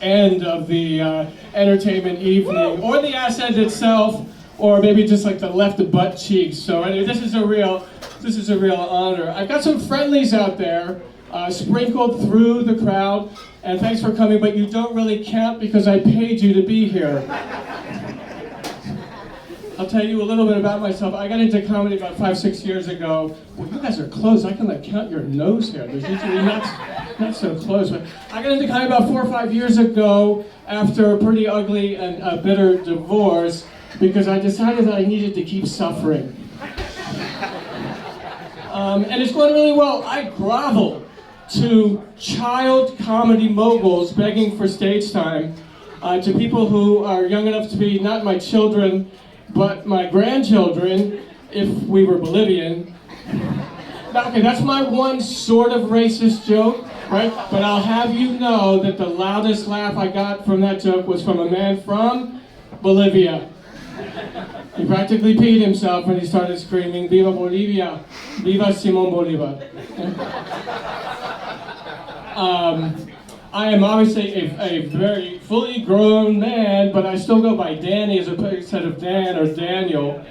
end of the entertainment evening, or the ass end itself, or maybe just like the left butt cheeks. So anyway, this is a real honor. I've got some friendlies out there sprinkled through the crowd, and thanks for coming, but you don't really count because I paid you to be here. I'll tell you a little bit about myself. I got into comedy about 5-6 years ago. Well, you guys are close. I can count your nose hair. There's usually not so close. But I got into comedy about 4 or 5 years ago after a pretty ugly and bitter divorce because I decided that I needed to keep suffering. And it's going really well. I grovel to child comedy moguls begging for stage time, to people who are young enough to be not my children, but my grandchildren, if we were Bolivian. Okay, that's my one sort of racist joke, right? But I'll have you know that the loudest laugh I got from that joke was from a man from Bolivia. He practically peed himself when he started screaming, "Viva Bolivia! Viva Simón Bolívar!" I am obviously a very fully grown man, but I still go by Danny as opposed instead of Dan or Daniel.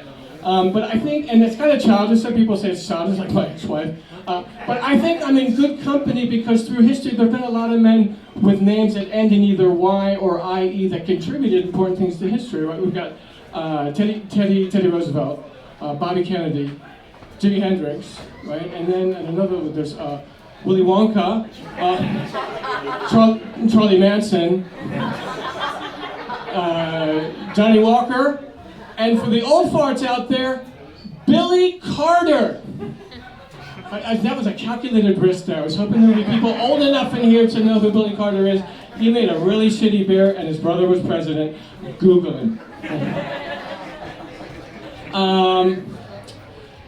But I think, and it's kind of childish, some people say it's childish, like my ex-wife, but I think I'm in good company because through history there have been a lot of men with names that end in either Y or IE that contributed important things to history, right? We've got Teddy Roosevelt, Bobby Kennedy, Jimi Hendrix, right? And then another, there's Willy Wonka, Charlie Manson, Johnny Walker, and for the old farts out there, Billy Carter. That was a calculated risk there. I was hoping there would be people old enough in here to know who Billy Carter is. He made a really shitty beer and his brother was president. Google him.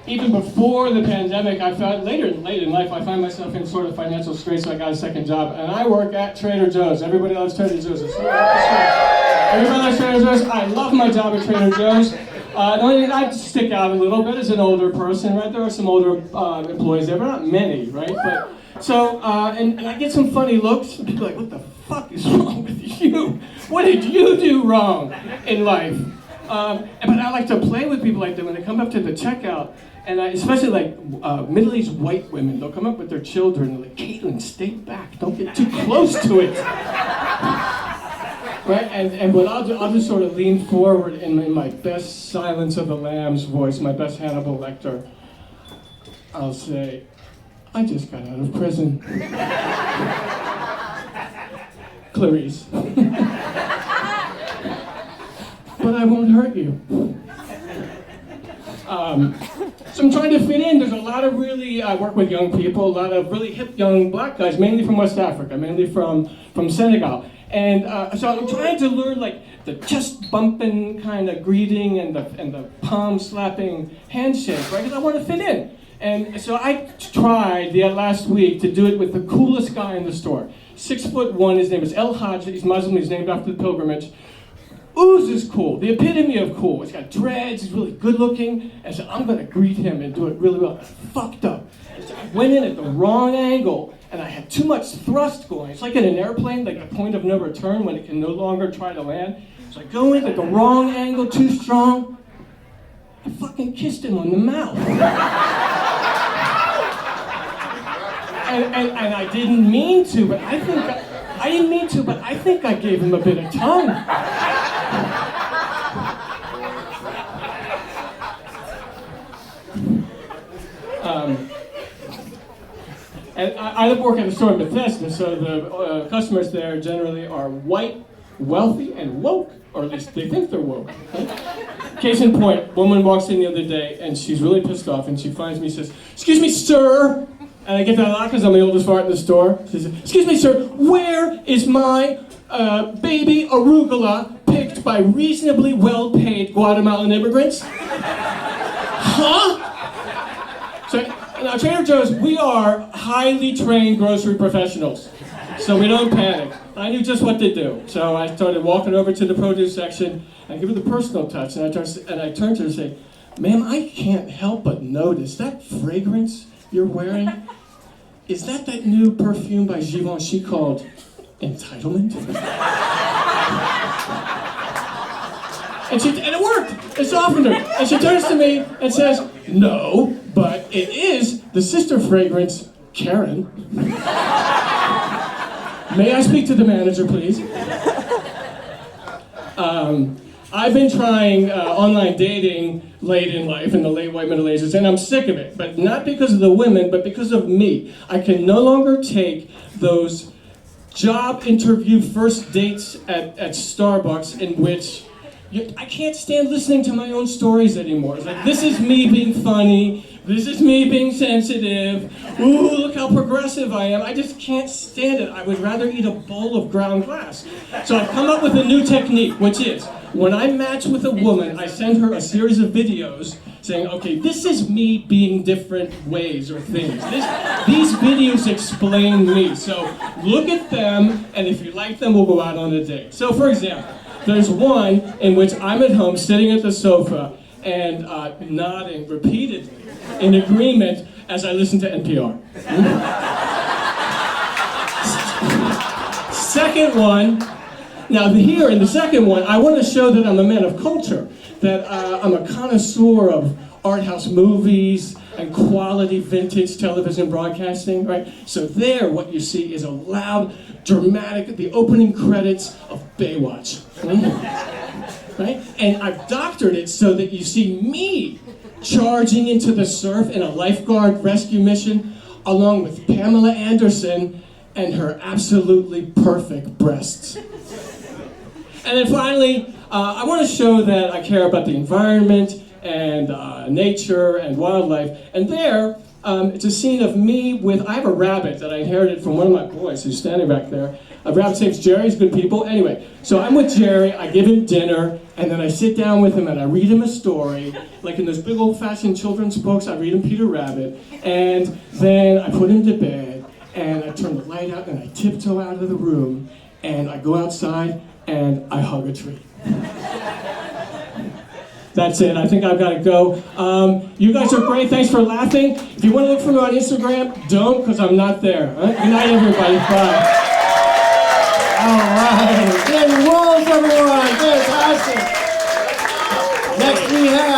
Even before the pandemic, I found late in life, I find myself in sort of financial straits, so I got a second job, and I work at Trader Joe's. Everybody loves Trader Joe's. Everybody loves Trader Joe's. I love my job at Trader Joe's. The only thing I stick out a little bit as an older person, right? There are some older employees there, but not many, right? But so, and I get some funny looks. People are like, "What the fuck is wrong with you? What did you do wrong in life?" But I like to play with people like that when they come up to the checkout. And especially like middle-aged white women, they'll come up with their children and like, "Caitlin, stay back, don't get too close to it." Right? And what I'll do, I'll just sort of lean forward in my best Silence of the Lambs voice, my best Hannibal Lecter. I'll say, "I just got out of prison." Clarice. But I won't hurt you. So I'm trying to fit in. There's a lot of really, I work with young people, a lot of really hip young black guys, mainly from West Africa, mainly from Senegal. And so I'm trying to learn like the chest bumping kind of greeting and the palm slapping handshake, right? Because I want to fit in. And so I tried last week to do it with the coolest guy in the store. 6'1", his name is El Hajj, he's Muslim, he's named after the pilgrimage. Ooze is cool, the epitome of cool. He's got dreads, he's really good looking, and so I'm gonna greet him and do it really well. I fucked up. I went in at the wrong angle, and I had too much thrust going. It's like in an airplane, like a point of no return when it can no longer try to land. So I go in at the wrong angle, too strong. I fucking kissed him on the mouth. and I didn't mean to, but I think I gave him a bit of tongue. And I work at a store in Bethesda, so the customers there generally are white, wealthy, and woke, or at least they think they're woke. Right? Case in point, woman walks in the other day, and she's really pissed off, and she finds me and says, "Excuse me, sir." And I get that a lot because I'm the oldest fart in the store. She says, "Excuse me, sir, where is my baby arugula picked by reasonably well-paid Guatemalan immigrants?" Huh? So now, Trader Joe's, we are highly trained grocery professionals, so we don't panic. I knew just what to do, so I started walking over to the produce section. I give her the personal touch, and I turned to her and say, "Ma'am, I can't help but notice that fragrance you're wearing. Is that new perfume by Givenchy called entitlement? And it worked. It softened her. And she turns to me and says, no, but it is the sister fragrance, Karen. May I speak to the manager, please? I've been trying online dating late in life, in the late white Middle Ages, and I'm sick of it. But not because of the women, but because of me. I can no longer take those job interview first dates at Starbucks in which I can't stand listening to my own stories anymore. It's like, this is me being funny. This is me being sensitive. Ooh, look how progressive I am. I just can't stand it. I would rather eat a bowl of ground glass. So I've come up with a new technique, which is, when I match with a woman, I send her a series of videos saying, okay, this is me being different ways or things. These videos explain me. So look at them, and if you like them, we'll go out on a date. So for example, there's one in which I'm at home sitting at the sofa and nodding repeatedly in agreement as I listen to NPR. Second one, now here in the second one, I want to show that I'm a man of culture, that I'm a connoisseur of art house movies and quality vintage television broadcasting, right? So there, what you see is a loud, dramatic, the opening credits of Baywatch, right? And I've doctored it so that you see me charging into the surf in a lifeguard rescue mission, along with Pamela Anderson and her absolutely perfect breasts. And then finally, I want to show that I care about the environment and nature and wildlife. And there, it's a scene of me with, I have a rabbit that I inherited from one of my boys who's standing back there. A rabbit's name's Jerry, he's good people. Anyway, so I'm with Jerry, I give him dinner, and then I sit down with him and I read him a story. Like in those big old-fashioned children's books, I read him Peter Rabbit. And then I put him to bed, and I turn the light out, and I tiptoe out of the room, and I go outside, and I hug a tree. That's it. I think I've got to go. You guys are great. Thanks for laughing. If you want to look for me on Instagram, don't, because I'm not there. Good night, everybody. Bye. All right. Good Wolf, everyone. Fantastic. Next we have